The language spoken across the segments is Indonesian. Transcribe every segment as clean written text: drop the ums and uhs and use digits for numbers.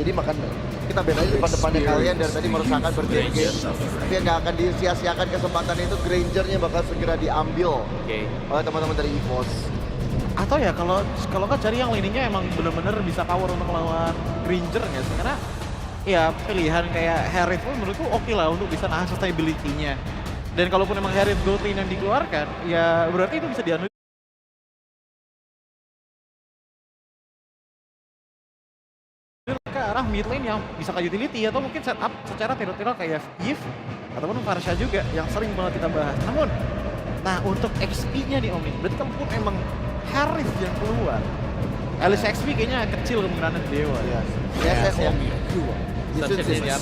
jadi makan kita ban aja depan-depannya kalian dari tadi merusakkan bergenge. Tapi nggak akan disia-siakan kesempatan itu, Grangernya bakal segera diambil oleh teman-teman dari EVOS. Atau ya kalau nggak cari yang lainnya emang bener-bener bisa cover untuk melawan Granger nggak sih? Karena ya pilihan kayak Harith pun menurutku oke lah untuk bisa nahan sustainability-nya. Dan kalaupun emang Harith gold lane yang dikeluarkan, ya berarti itu bisa dianulir ke arah mid lane yang bisa ke utility atau mungkin setup secara terural kayak Yves ataupun Farsha juga yang sering banget kita bahas. Namun, nah untuk XP-nya nih Om, berarti kalaupun emang Harith yang keluar, Alice XP kayaknya kecil kemungkinan Dewa. Yes,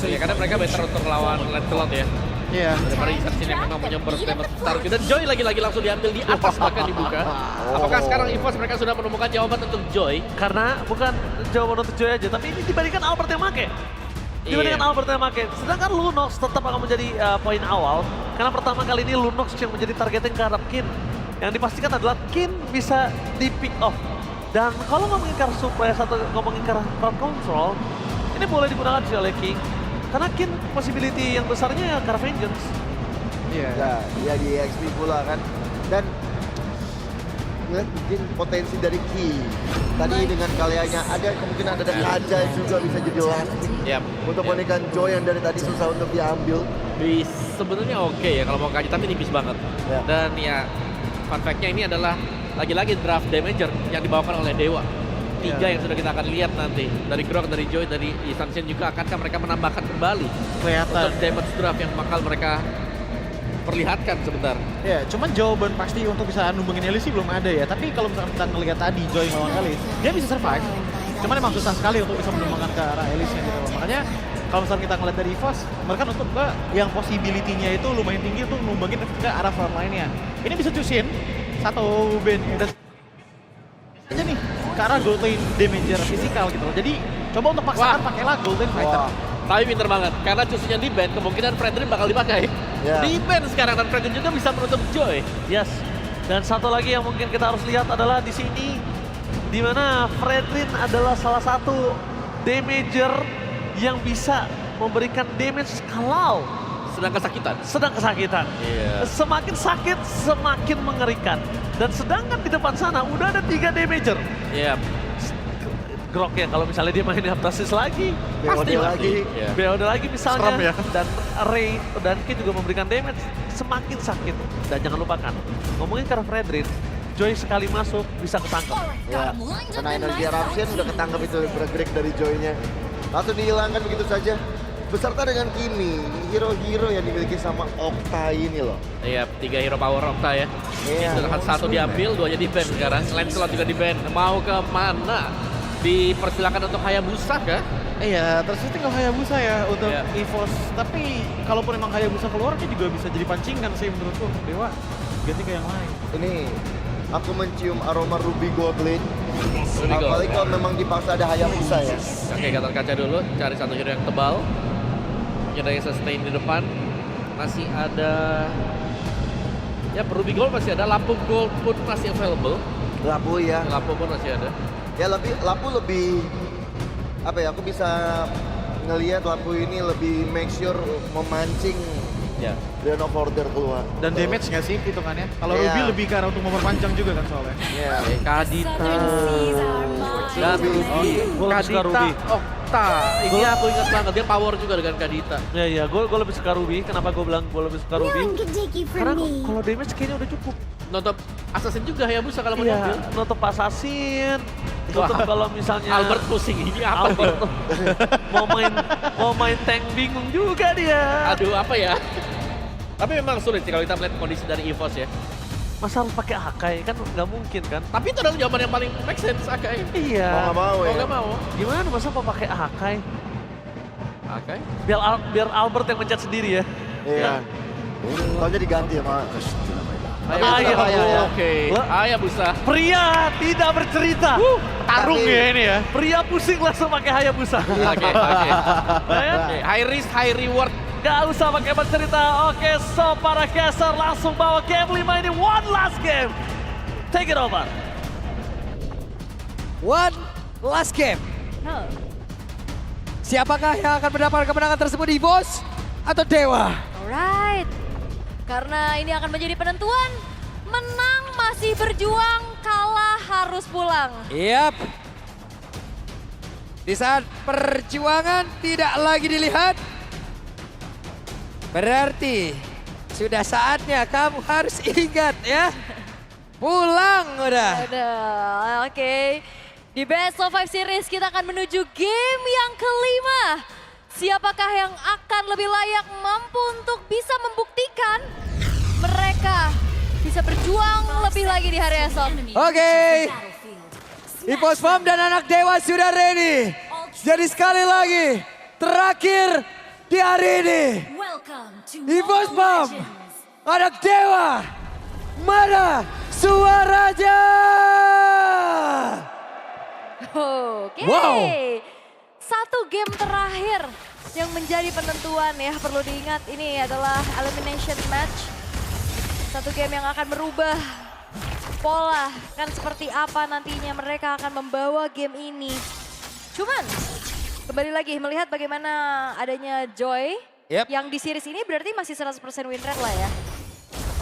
ya karena mereka better untuk melawan Lancelot ya. Iya. Daripada Isan yang memang punya burst damage besar. Dan Joy lagi-lagi langsung diambil di atas bahkan dibuka. Apakah sekarang EVOS mereka sudah menemukan jawaban untuk Joy? Karena bukan jawaban untuk Joy aja, tapi ini dibandingkan Albert yang make. Dibandingkan Albert yang make. Sedangkan Lunox tetap akan menjadi poin awal. Karena pertama kali ini Lunox yang menjadi targeting ke arah Kin. Yang dipastikan adalah Kin bisa di pick off. Dan kalau ngomongin ke arah surprise atau ngomongin ke arah crowd control, ini boleh digunakan oleh King. Karena Kin possibility yang besarnya ya ke arah Vengeance. Iya. Ya, dia di XP pula kan. Dan ngeliat mungkin potensi dari Ki. Tadi dengan kaliannya ada kemungkinan ada Kaja juga bisa jadi last pick untuk pernikahan Joy yang dari tadi susah untuk diambil. Sebenarnya oke ya kalau mau kaji, tapi nipis banget. Dan ya fun fact-nya ini adalah lagi-lagi draft damager yang dibawakan oleh Dewa. 3 yang sudah kita akan lihat nanti. Dari Grok, dari Joy, dari Isansen juga akankah mereka menambahkan kembali Kelihatan. untuk damage draft yang bakal mereka perlihatkan sebentar. Ya, cuman jawaban pasti untuk bisa numbangin Elise sih belum ada ya. Tapi kalau misalkan kita ngelihat tadi Joy lawan Elise, dia bisa survive. Cuman emang susah sekali untuk bisa menumbangkan ke arah Elise-nya gitu. Makanya kalau misalkan kita ngeliat dari EVOS, mereka untuk yang possibility-nya itu lumayan tinggi untuk numbangin ke arah front line-nya. Ini bisa cusin satu band dan aja nih ke arah gold lane damager fisikal gitu loh. Jadi coba untuk paksakan pakailah gold lane fighter. Tapi pinter banget, karena cusunya di ban, kemungkinan Fredrin bakal dipakai. Di ban sekarang, dan Fredrin juga bisa menutup Joy. Yes. Dan satu lagi yang mungkin kita harus lihat adalah di sini, di mana Fredrin adalah salah satu damager yang bisa memberikan damage kalau sedang kesakitan. Semakin sakit, semakin mengerikan. Dan sedangkan di depan sana udah ada 3 damager. Grok ya, kalau misalnya dia main Aptasis lagi, pasti lagi. BOD lagi misalnya. Serem ya. Dan Ray dan Kin juga memberikan damage, semakin sakit. Dan jangan lupakan, ngomongin karena Fredrin, Joy sekali masuk bisa ketangkep. Ya, karena energi eruption udah ketangkep itu bergerak dari Joy-nya. Langsung dihilangkan begitu saja. Beserta dengan Kimi, hero-hero yang dimiliki sama Okta ini loh. 3 hero power Okta ya. Iya. Satu diambil, 2 di ban sekarang. Lancelot juga di ban. Mau ke mana? Dipersilakan untuk Hayabusa kah? Iya, terus tinggal Hayabusa ya untuk EVOS. Tapi kalaupun emang Hayabusa keluar, dia juga bisa jadi pancingan sih menurutku untuk Dewa. Ganti ke yang lain. Ini aku mencium aroma Ruby Gold Lane. Apalagi kalau memang dipaksa ada Hayabusa ya. Oke, Gatot kaca dulu, cari satu hero yang tebal. Nyedai sustain di depan. Masih ada Ruby Gold masih ada, Lampu Gold pun masih available. Lapu ya. Lampu pun masih ada. Ya Lapu lebih apa ya? Aku bisa ngelihat Lapu ini lebih make sure memancing Dawn of Order keluar. Dan damage nggak sih hitungannya? Kalau Ruby lebih ke arah untuk memperpanjang juga kan soalnya. Kadita. Dan Ruby. Gue lebih suka Ruby. Okta. Ini aku ingat banget, dia power juga dengan Kadita. Iya, gue lebih suka Ruby. Kenapa gue bilang gue lebih suka Ruby? Karena kalau damage kayaknya udah cukup. Nonton Assassin juga Hayabusa kalau mau diambil. Nutup Assassin. Nutup kalau misalnya Albert pusing, ini apa Albert mau main tank bingung juga dia. Aduh, apa ya? Tapi memang sulit sih kalau kita melihat kondisi dari EVOS ya. Masa harus pakai Akai kan nggak mungkin kan? Tapi itu adalah jawaban yang paling make sense, Akai. Iya. Mau Mau nggak mau? Gimana masa mau pakai Akai? Akai? Biar Albert yang mencet sendiri ya. Iya. Soalnya diganti ya, Pak. Oke. Hayabusa. Pria tidak bercerita. Tarung ya ini ya. Pria pusing langsung pakai Hayabusa. Oke. High risk, high reward. Gak usah pakai bercerita. Oke, so para caster langsung bawa game 5 ini. One last game. Take it over. One last game. Siapakah yang akan mendapat kemenangan tersebut, EVOS atau Dewa? Alright. Karena ini akan menjadi penentuan. Menang masih berjuang, kalah harus pulang. Yap. Di saat perjuangan tidak lagi dilihat, berarti sudah saatnya kamu harus ingat ya. Pulang udah. Udah, oke. Di Best of 5 Series kita akan menuju game yang kelima. Siapakah yang akan lebih layak mampu untuk bisa membuktikan mereka bisa berjuang lebih lagi di hari esok. Oke. EVOS Farm dan anak Dewa sudah ready. Jadi sekali lagi, terakhir di hari ini. EVOS Farm, anak Dewa, mana suaranya? Oke. Wow. Satu game terakhir yang menjadi penentuan ya. Perlu diingat ini adalah elimination match. Satu game yang akan merubah pola. Kan seperti apa nantinya mereka akan membawa game ini. Cuman kembali lagi melihat bagaimana adanya Joy. Yep. Yang di series ini berarti masih 100% win rate lah ya.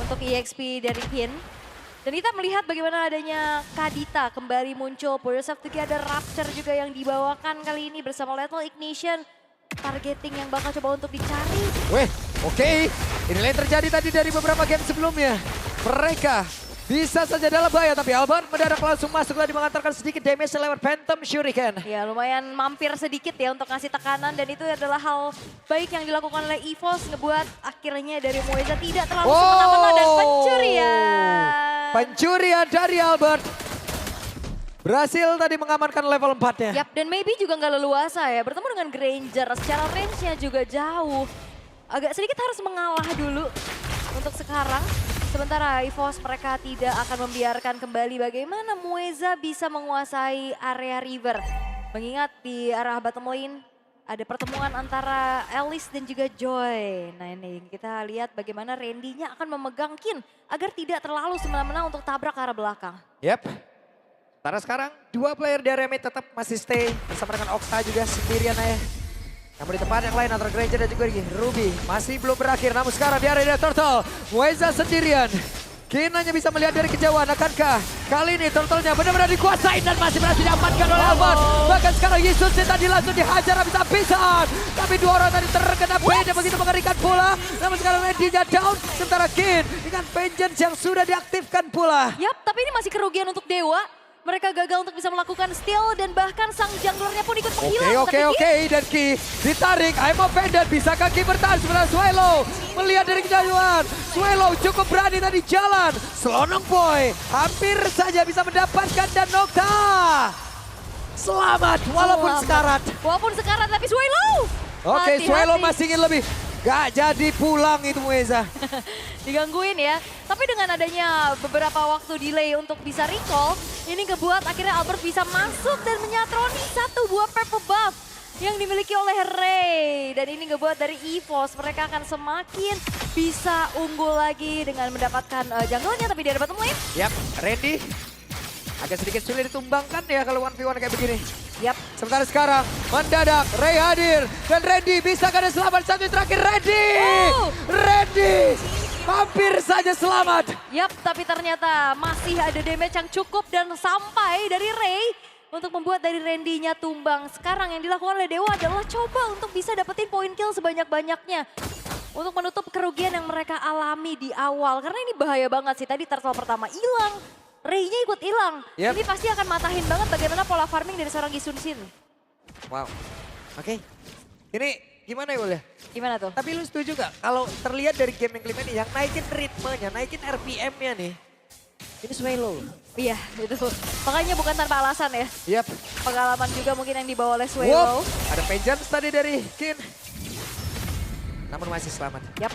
Untuk EXP dari Kin. Dan kita melihat bagaimana adanya Kadita kembali muncul. Players of Together Rapture juga yang dibawakan kali ini bersama Lethal Ignition. Targeting yang bakal coba untuk dicari. Weh, oke. Inilah yang terjadi tadi dari beberapa game sebelumnya. Mereka bisa saja dalam bahaya, tapi Albert mendadak langsung masuk tadi mengantarkan sedikit damage lewat Phantom Shuriken. Ya lumayan mampir sedikit ya untuk ngasih tekanan dan itu adalah hal baik yang dilakukan oleh EVOS ngebuat akhirnya dari Moeza tidak terlalu semena-mena dan pencurian. Pencurian dari Albert. Berhasil tadi mengamankan level 4-nya. Yap, dan maybe juga nggak leluasa ya. Bertemu dengan Granger, secara range-nya juga jauh. Agak sedikit harus mengalah dulu untuk sekarang. Sementara EVOS mereka tidak akan membiarkan kembali bagaimana Moeza bisa menguasai area river. Mengingat di arah bottom lane ada pertemuan antara Alice dan juga Joy. Nah ini kita lihat bagaimana Randy-nya akan memegang Kin agar tidak terlalu semena-mena untuk tabrak ke arah belakang. Yap. Karena sekarang dua player dari Remit tetap masih stay bersama dengan Okta juga sendirian aja. Namun di tempat yang lain antara Granger dan juga Ruby masih belum berakhir. Namun sekarang di area Turtle, Moeza sendirian. Kin hanya bisa melihat dari kejauhan. Akankah kali ini Turtle-nya benar-benar dikuasain dan masih berhasil diamankan oleh Albert. Bahkan sekarang Yesus tadi langsung dihajar habis-habisan. Tapi dua orang tadi terkena beda begitu mengerikan pula. Namun sekarang Randy-nya down. Sementara Kin dengan Vengeance yang sudah diaktifkan pula. Yap, tapi ini masih kerugian untuk Dewa. Mereka gagal untuk bisa melakukan steal dan bahkan sang junglernya pun ikut menghilang. Oke. Dan Ki ditarik. I'm offended. Bisakah Ki bertahan sebenarnya Swallow? Melihat dari kejauhan. Swallow cukup berani tadi jalan. Selonong Boy hampir saja bisa mendapatkan dan Nocta. Selamat walaupun sekarat. Walaupun sekarat tapi Swallow. Oke, Swallow masih ingin lebih. Gak jadi pulang itu Moeza. Digangguin ya. Tapi dengan adanya beberapa waktu delay untuk bisa recall, ini ngebuat akhirnya Albert bisa masuk dan menyatroni satu buah purple buff yang dimiliki oleh Ray. Dan ini ngebuat dari EVOS mereka akan semakin bisa unggul lagi dengan mendapatkan jungle-nya tapi di ada bottom lane. Yap, Randy agak sedikit sulit ditumbangkan ya kalau 1v1 kayak begini. Yap. Sementara sekarang mendadak Ray hadir dan Randy bisa ada selamat satu yang terakhir Randy. Randy hampir saja selamat. Yap, tapi ternyata masih ada damage yang cukup dan sampai dari Ray untuk membuat dari Randy-nya tumbang. Sekarang yang dilakukan oleh Dewa adalah coba untuk bisa dapetin point kill sebanyak-banyaknya. Untuk menutup kerugian yang mereka alami di awal. Karena ini bahaya banget sih, tadi turtle pertama hilang. Ray-nya ikut hilang. Yep. Ini pasti akan matahin banget bagaimana pola farming dari seorang Gisun Shin. Wow. Oke. Ini gimana ya Boleh? Gimana tuh? Tapi lu setuju gak kalau terlihat dari game yang kelima ini yang naikin ritmenya, naikin RPM-nya nih. Ini Swallow. Iya, itu. Makanya bukan tanpa alasan ya. Yap. Pengalaman juga mungkin yang dibawa oleh Swallow. Ada Vengeance tadi dari Kin. Namun masih selamat. Yap.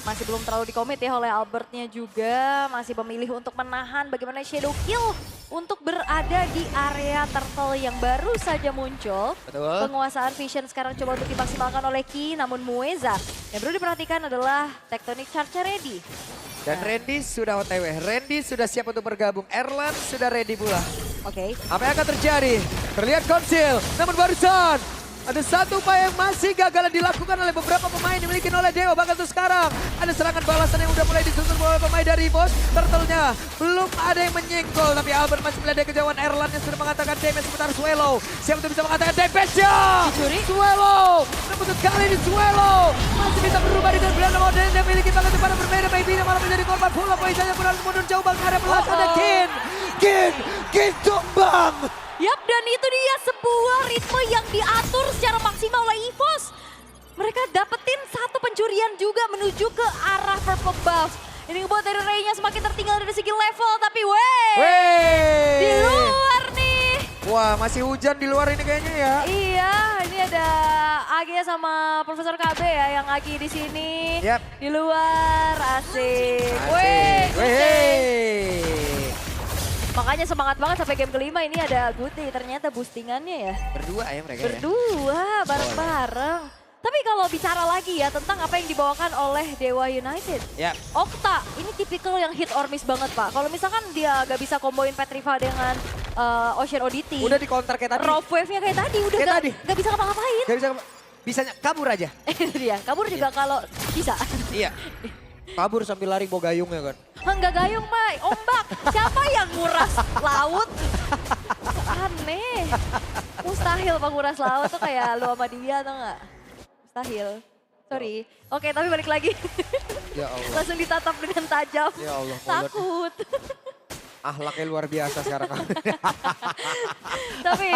Masih belum terlalu dikomit ya oleh Albertnya juga. Masih memilih untuk menahan bagaimana Shadow Kill untuk berada di area turtle yang baru saja muncul. Betul. Penguasaan Vision sekarang coba untuk dimaksimalkan oleh Ki, namun Moeza yang perlu diperhatikan adalah Tectonic Charge ready. Dan Randy sudah OTW, Randy sudah siap untuk bergabung, Erlan sudah ready pula. Oke. Apa yang akan terjadi? Terlihat konsil, namun barusan Ada satu upaya yang masih gagal dilakukan oleh beberapa pemain dimiliki oleh Dewa. Bahkan tuh sekarang ada serangan balasan yang udah mulai disusun oleh pemain dari EVOS. Turtle-nya belum ada yang menyenggol. Tapi Albert masih melihat dari kejauhan. Erlan yang sudah mengatakan damage sebentar Swelo. Siapa tuh bisa mengatakan damage-nya? Dicuri. Swelo. Namun kali ini Swelo masih bisa berubah dengan belanda model yang dimiliki. Bahkan pada berbeda. Maybe malah menjadi korban pula. Poinnya pun harus mundur jauh bang. Ada belakang ada Kin tumbang. Yap, dan itu dia sebuah ritme yang diatur secara maksimal oleh EVOS. Mereka dapetin satu pencurian juga menuju ke arah purple buff. Ini ngebuat dari Ray-nya semakin tertinggal dari segi level, tapi di luar nih. Wah, masih hujan di luar ini kayaknya ya. Iya, ini ada Agi sama Profesor KB ya, yang Agi di sini. Yap. Di luar, asik. Makanya semangat banget sampai game kelima ini ada Guti. Ternyata boostingannya ya. Berdua ya mereka ya. Berdua, bareng-bareng. Tapi kalau bicara lagi ya tentang apa yang dibawakan oleh Dewa United. Ya. Okta, ini tipikal yang hit or miss banget Pak. Kalau misalkan dia gak bisa komboin Petriva dengan Ocean ODT. Udah di counter kayak tadi. Rough wave-nya kayak tadi, udah gak bisa ngapa-ngapain. Gak bisa, bisanya kabur aja. Itu dia, kabur juga kalau bisa. Iya. Kabur sambil lari bawa gayung ya kan. Enggak gayung Pak, ombak. Siapa yang nguras laut? Aneh. Mustahil Pak nguras laut tuh kayak lu sama dia atau enggak? Mustahil. Sorry. Oke, tapi balik lagi. Ya Allah. Langsung ditatap dengan tajam. Ya Allah. Takut. Ahlaknya luar biasa sekarang. Tapi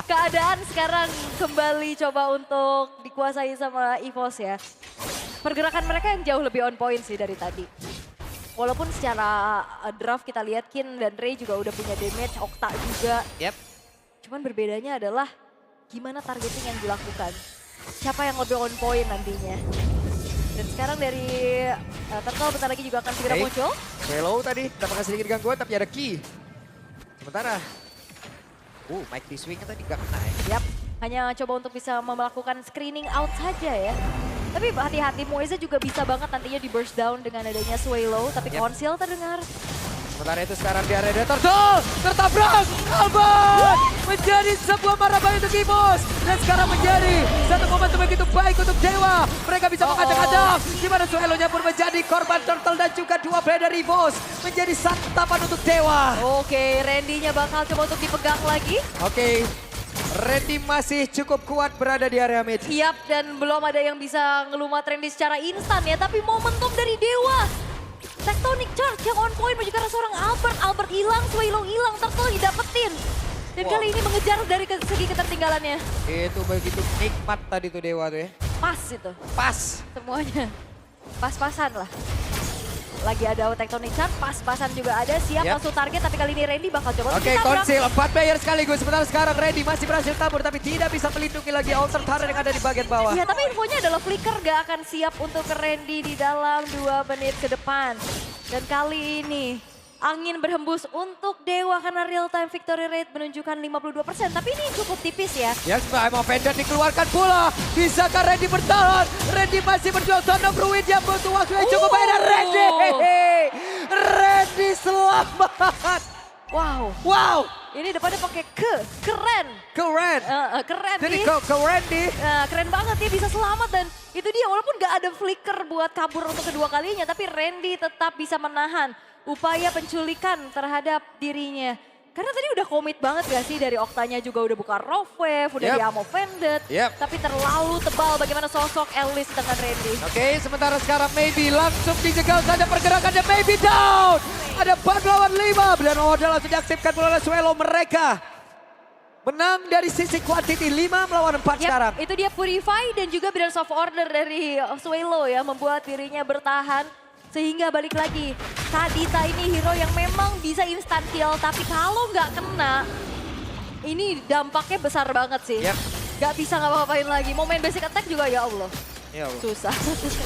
keadaan sekarang kembali coba untuk dikuasai sama EVOS ya. Pergerakan mereka yang jauh lebih on point sih dari tadi. Walaupun secara draft kita lihat Kin dan Ray juga udah punya damage, Okta juga. Yep. Cuman berbedanya adalah gimana targeting yang dilakukan. Siapa yang lebih on point nantinya. Dan sekarang dari Turtle bentar lagi juga akan segera muncul. Hello tadi, dapatkan sedikit gangguan tapi ada Ki. Sementara, Mike T-Swing-nya tadi gak kena ya. Yap, hanya coba untuk bisa melakukan screening out saja ya. Tapi hati-hati, Moise juga bisa banget nantinya di burst down dengan adanya Swelo. Tapi konsil terdengar. Sementara itu sekarang di area Turtle, tertabrak Albert! Menjadi sebuah marabah untuk EVOS. Dan sekarang menjadi satu momentum begitu baik untuk Dewa. Mereka bisa mengacak-acak. Dimana Swelo-nya pun menjadi korban Turtle dan juga dua player dari EVOS. Menjadi santapan untuk Dewa. Oke, Randy-nya bakal coba untuk dipegang lagi. Oke. Randy masih cukup kuat berada di area mid. Siap, dan belum ada yang bisa ngelumat Randy secara instan ya. Tapi momentum dari Dewa. Tectonic Charge yang on point menuju ke arah seorang Albert. Albert hilang, Swelo hilang, Turtle didapetin. Dan kali ini mengejar dari segi ketertinggalannya. Itu begitu nikmat tadi tuh Dewa tuh ya. Pas itu, Pas. semuanya. Pas-pasan lah. Lagi ada Tectonic Charge, pas-pasan juga ada. Siap langsung target, tapi kali ini Randy bakal coba Oke, konsil 4 player sekaligus. Sementara sekarang Randy masih berhasil kabur tapi tidak bisa melindungi lagi Alter Turret yang ada di bagian bawah. Iya, tapi infonya adalah Flicker gak akan siap untuk ke Randy di dalam 2 menit ke depan. Dan kali ini angin berhembus untuk Dewa karena real time victory rate menunjukkan 52%. Tapi ini cukup tipis ya. Yes, I'm offended dikeluarkan pula. Bisakah Randy bertahan? Randy masih berjuang. Son of Ruin dia butuh waktu yang cukup banyak. Randy! Randy selamat! Wow! Ini depannya pakai keren. Keren! Keren Jadi nih. ke Randy. Keren banget dia bisa selamat dan itu dia walaupun gak ada flicker buat kabur untuk kedua kalinya. Tapi Randy tetap bisa menahan upaya penculikan terhadap dirinya. Karena tadi udah komit banget gak sih dari Oktanya juga udah buka Rough Wave, udah di Ammo Vended. Tapi terlalu tebal bagaimana sosok Ellis dengan Randy. Oke, sementara sekarang Maybe langsung dijegal saja pergerakannya. Maybe down. Ada 4 lawan 5. Benar modal langsung diaktifkan oleh Swelo mereka. Menang dari sisi quantity 5 melawan 4 sekarang. Itu dia Purify dan juga Billions of Order dari Swelo ya membuat dirinya bertahan. Sehingga balik lagi, Kadita ini hero yang memang bisa instant kill, tapi kalau nggak kena, ini dampaknya besar banget sih. Nggak bisa ngapa-ngapain lagi, mau main basic attack juga ya Allah. Susah.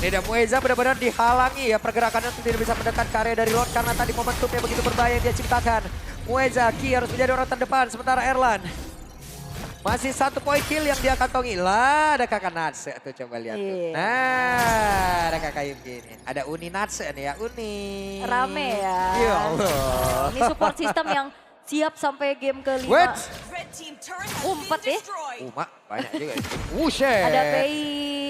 Nida Mueza benar-benar dihalangi ya pergerakannya untuk tidak bisa mendekat ke area dari Lord karena tadi momentumnya begitu berbahaya yang dia ciptakan. Mueza, Ki harus menjadi orang terdepan, sementara Erlan masih 1 poin kill yang dia kantongi. Lah ada kakak Natse tuh coba lihat tuh. Nah ada kakak yang gini. Ada Uni Natse nih ya, Uni. Rame ya. Ya Allah. Ini support system yang siap sampai game ke-5. Wait. Umpet ya. Mak, banyak juga. Wushit. Ada Pei.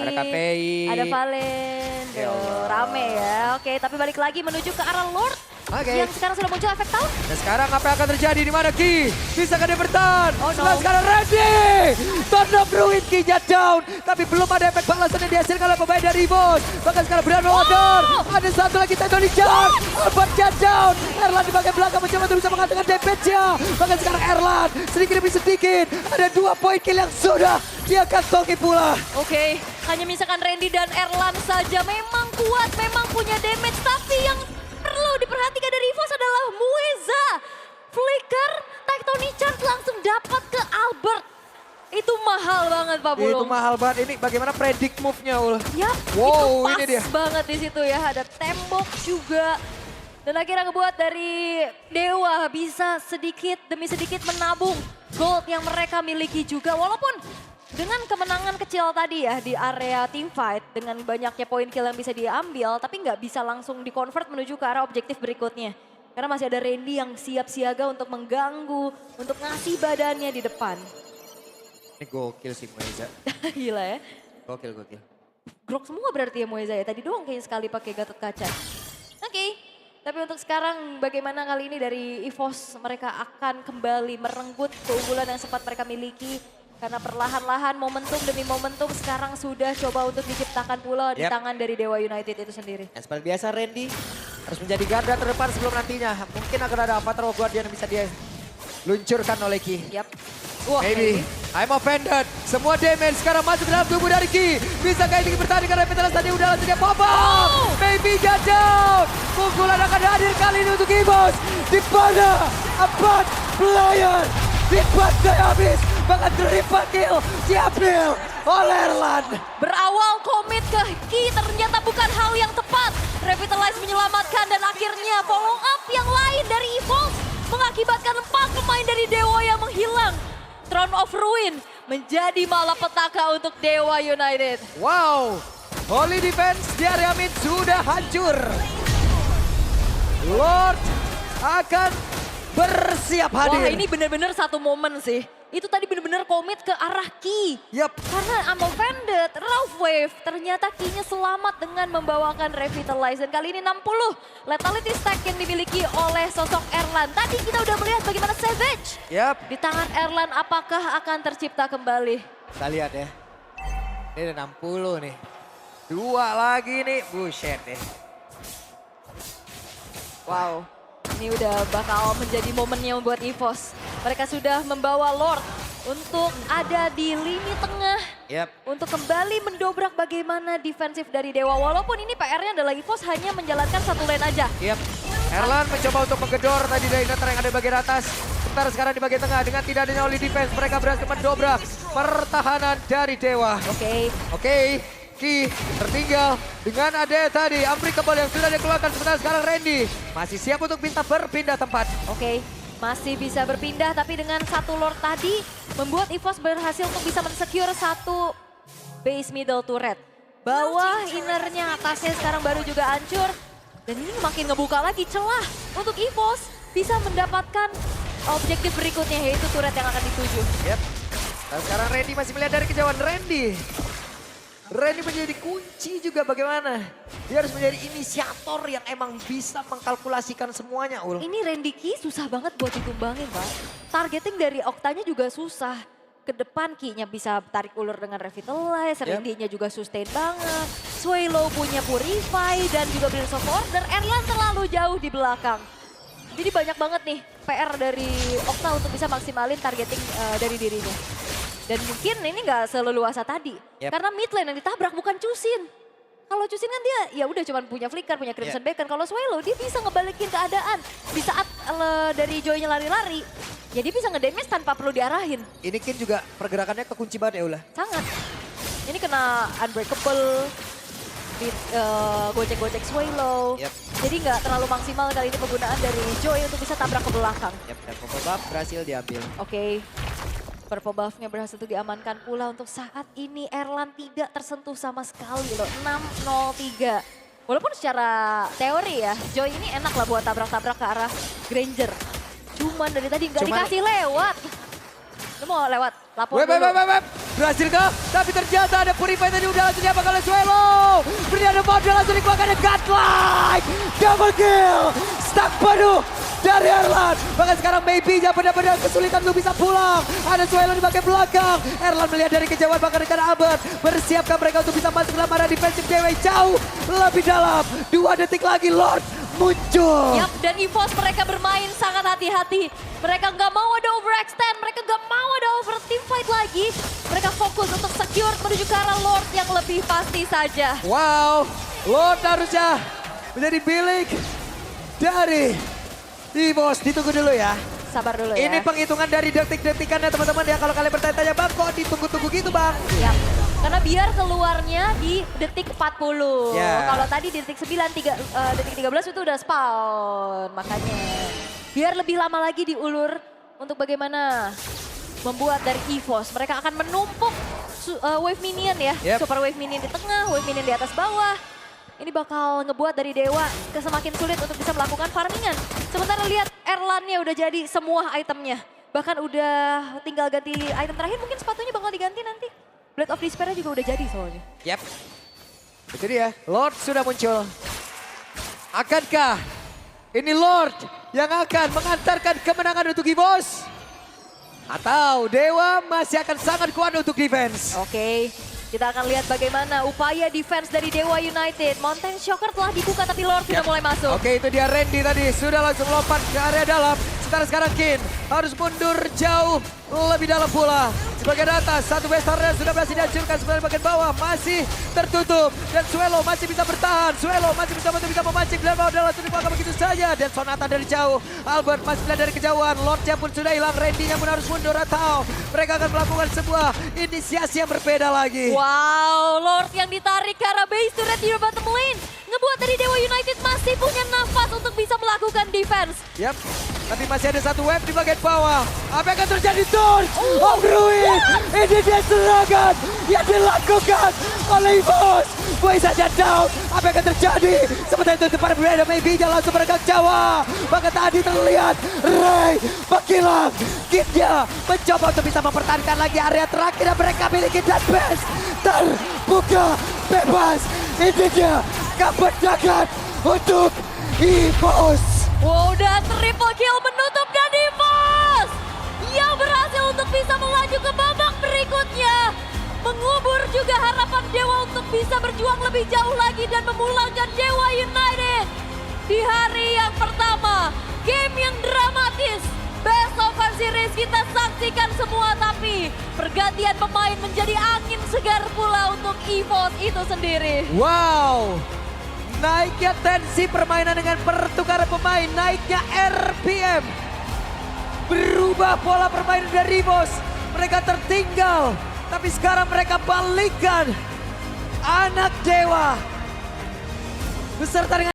Ada KPI. Ada Valen. Ya Allah. Rame ya. Oke, tapi balik lagi menuju ke arah Lord. Oke. Yang sekarang sudah muncul efek tahun. Dan sekarang apa yang akan terjadi di mana Ki? Bisakah dia bertahan? Oh, no. Sekarang ready. Turn of Ruin Ki-nya down. Tapi belum ada efek balasan yang dihasilkan oleh pemain dari Evos. Bahkan sekarang berani order. Ada satu lagi Teddy Chan. Albert down. Erlan di bagian belakang mencoba untuk bisa mengatakan damage-nya. Bahkan sekarang Erlan sedikit demi sedikit. Ada 2 poin kill yang sudah dia kantongi pula. Oke, hanya misalkan Randy dan Erlan saja memang kuat, memang punya damage. Tapi yang perlu diperhatikan dari EVOS adalah Mueza. Flicker, Tectonic Charge langsung dapat ke Albert. Itu mahal banget Pak Bulung. Itu mahal banget. Ini bagaimana predict move-nya Ul. Ya, Wow, itu pas ini dia. banget di situ ya. Ada tembok juga. Dan akhirnya ngebuat dari Dewa bisa sedikit demi sedikit menabung gold yang mereka miliki juga. Walaupun dengan kemenangan kecil tadi ya di area team fight. Dengan banyaknya poin kill yang bisa diambil. Tapi nggak bisa langsung di-convert menuju ke arah objektif berikutnya. Karena masih ada Randy yang siap siaga untuk mengganggu. Untuk ngasih badannya di depan. Ini gokil sih Mueza. Gila ya. Gokil. Grok semua berarti ya Mueza ya. Tadi doang kayaknya sekali pakai Gatot Kaca. Oke. Tapi untuk sekarang bagaimana kali ini dari EVOS mereka akan kembali merenggut keunggulan yang sempat mereka miliki. Karena perlahan-lahan momentum demi momentum sekarang sudah coba untuk diciptakan pula di tangan dari Dewa United itu sendiri. Dan seperti biasa Randy harus menjadi garda terdepan sebelum nantinya. Mungkin akan ada Avatar Guardian yang bisa dia luncurkan oleh Ki. Yap. Wah, Maybe. I'm offended. Semua damage sekarang masuk ke dalam tubuh dari Ki. Bisa kayak ini bertahan dengan Repetilas tadi udah langsung dia pop up. Maybe got down. Pukulan akan hadir kali ini untuk EVOS. Di mana 4 player dibantai habis. Bahkan triple kill diambil oleh Erlan. berawal komit ke Ki ternyata bukan hal yang tepat. Revitalize menyelamatkan dan akhirnya follow up yang lain dari EVOS mengakibatkan 4 pemain dari Dewa yang menghilang. Throne of Ruin menjadi malapetaka untuk Dewa United. Wow, Holy Defense di area mid sudah hancur. Lord akan bersiap hadir. Wah, ini benar-benar satu momen sih. Itu tadi benar-benar komit ke arah Ki. Yap. Karena I'm offended, Ralph Wave ternyata Ki-nya selamat dengan membawakan Revitalize. Dan kali ini 60 Lethality Stack yang dimiliki oleh sosok Erlan. Tadi kita udah melihat bagaimana Savage. Yap. Di tangan Erlan apakah akan tercipta kembali? Kita lihat ya. Ini ada 60 nih. 2 lagi nih, buset deh. Wow, ini udah bakal menjadi momennya buat EVOS. Mereka sudah membawa Lord untuk ada di lini tengah. Yap. Untuk kembali mendobrak bagaimana defensif dari Dewa. Walaupun ini PR-nya adalah EVOS hanya menjalankan satu lane aja. Yap. Erlan mencoba untuk menggedor tadi dari Netter yang ada di bagian atas. Sementara sekarang di bagian tengah dengan tidak adanya Holy Defense. Mereka berhasil mendobrak pertahanan dari Dewa. Oke. Ki tertinggal dengan ada tadi Unbreakable yang sudah dikeluarkan. Sementara sekarang Randy masih siap untuk minta berpindah tempat. Oke, masih bisa berpindah tapi dengan satu Lord tadi membuat EVOS berhasil untuk bisa men-secure satu base middle turret. Bawah innernya atasnya sekarang baru juga hancur. Dan ini makin ngebuka lagi celah untuk EVOS bisa mendapatkan objektif berikutnya yaitu turret yang akan dituju. Yep. Dan sekarang Randy masih melihat dari kejauhan. Randy menjadi kunci juga bagaimana. Dia harus menjadi inisiator yang emang bisa mengkalkulasikan semuanya, Ul. Ini Randy Ki susah banget buat ditumbangin, Pak. Targeting dari Oktanya juga susah. Ke depan Ki-nya bisa tarik ulur dengan Revitalize, Randy-nya juga sustain banget. Swallow punya Purify dan juga Blades of Order. Erlan terlalu jauh di belakang. Jadi banyak banget nih PR dari Okta untuk bisa maksimalin targeting dari dirinya. Dan mungkin ini nggak seleluasa tadi. Karena mid lane yang ditabrak bukan Chusin. Kalau Chusin kan dia ya udah cuma punya Flicker, punya Crimson Beacon. Kalau Swallow dia bisa ngebalikin keadaan. Di saat dari Joy-nya lari-lari, ya dia bisa ngedamage tanpa perlu diarahin. Ini Kin juga pergerakannya kekunci banget ya Ula. Sangat. Ini kena Unbreakable, gojek-gojek Swallow. Jadi nggak terlalu maksimal kali ini penggunaan dari Joy untuk bisa tabrak ke belakang. Dan combo buff berhasil diambil. Oke. Purple buff-nya berhasil untuk diamankan pula untuk saat ini Erlan tidak tersentuh sama sekali loh. 6-0-3. Walaupun secara teori ya, Joy ini enak lah buat tabrak-tabrak ke arah Granger. Cuma cuman dari tadi nggak Cuman- dikasih lewat. Lu mau lewat lapor Web. dulu. Berhasil kah? Tapi ternyata ada Purify tadi udah langsung diapa oleh Suelo. Bernardo Model langsung dikeluarkan ada Godlike. Double kill. Stuck penuh dari Erlan. Bahkan sekarang maybe benar-benar kesulitan untuk bisa pulang. Ada Suelo di bagian belakang. Erlan melihat dari kejauhan bahkan rekan Albert. Bersiapkan mereka untuk bisa masuk dalam area defensif Dewa jauh lebih dalam. 2 detik lagi Lord muncul. Yap, dan EVOS mereka bermain sangat hati-hati. Mereka nggak mau ada overextend, mereka nggak mau ada over team fight lagi. Mereka fokus untuk secure menuju ke arah Lord yang lebih pasti saja. Wow, Lord harusnya menjadi milik dari EVOS. Ditunggu dulu ya. Sabar dulu ya. Ini penghitungan dari detik-detikannya teman-teman ya. Kalau kalian bertanya-tanya bang kok ditunggu-tunggu gitu bang. Yap. Karena biar keluarnya di detik 40. Ya. Kalau tadi di detik 9, detik 13 itu udah spawn. Makanya biar lebih lama lagi diulur untuk bagaimana membuat dari EVOS. Mereka akan menumpuk wave minion ya. Yep. Super wave minion di tengah, wave minion di atas bawah. Ini bakal ngebuat dari Dewa semakin sulit untuk bisa melakukan farmingan. Sementara lihat Erlannya udah jadi semua itemnya. Bahkan udah tinggal ganti item terakhir, mungkin sepatunya bakal diganti nanti. Blade of Despair juga udah jadi soalnya. Yap. Itu dia, Lord sudah muncul. Akankah ini Lord yang akan mengantarkan kemenangan untuk EVOS? Atau Dewa masih akan sangat kuat untuk defense? Oke, kita akan lihat bagaimana upaya defense dari Dewa United. Mountain Shocker telah dibuka tapi Lord sudah mulai masuk. Oke, itu dia Randy tadi sudah langsung lompat ke area dalam. Sekarang Kin harus mundur jauh lebih dalam pula. Sebagian atas, satu Western sudah berhasil dihancurkan. Sebagian bagian bawah masih tertutup. Dan Suelo masih bisa bertahan. Suelo masih bisa memancing. Dan bawah langsung dibuka begitu saja. Dan Sonata dari jauh. Albert masih melihat dari kejauhan. Lordnya pun sudah hilang. Randy-nya pun harus mundur. Atau mereka akan melakukan sebuah inisiasi yang berbeda lagi. Wow, Lord yang ditarik ke arah base turret di bottom lane. Ngebuat dari Dewa United masih punya nafas untuk bisa melakukan defense. Yap, tapi masih ada satu wave di bagian bawah. Apa yang akan terjadi? Torch of Ruin. Ini dia serangan yang dilakukan oleh EVOS. Boy saja down. Apa yang akan terjadi? Sementara itu depan berbeda. Maybe dia langsung meregang Jawa. Bahkan tadi terlihat Ray menghilang. Kitnya mencoba untuk bisa mempertahankan lagi area terakhir yang mereka miliki. Dan best terbuka bebas. Ini dia kemenangan untuk EVOS. Wow, dan triple kill menutup dan EVOS yang berhasil untuk bisa melaju ke babak berikutnya. Mengubur juga harapan Dewa untuk bisa berjuang lebih jauh lagi dan memulangkan Dewa United. Di hari yang pertama, game yang dramatis. Best of 5 series kita saksikan semua, tapi pergantian pemain menjadi angin segar pula untuk EVOS itu sendiri. Wow, naiknya tensi permainan dengan pertukaran pemain, naiknya RPM. Berubah pola permainan dari EVOS. Mereka tertinggal, tapi sekarang mereka balikkan anak Dewa beserta dengan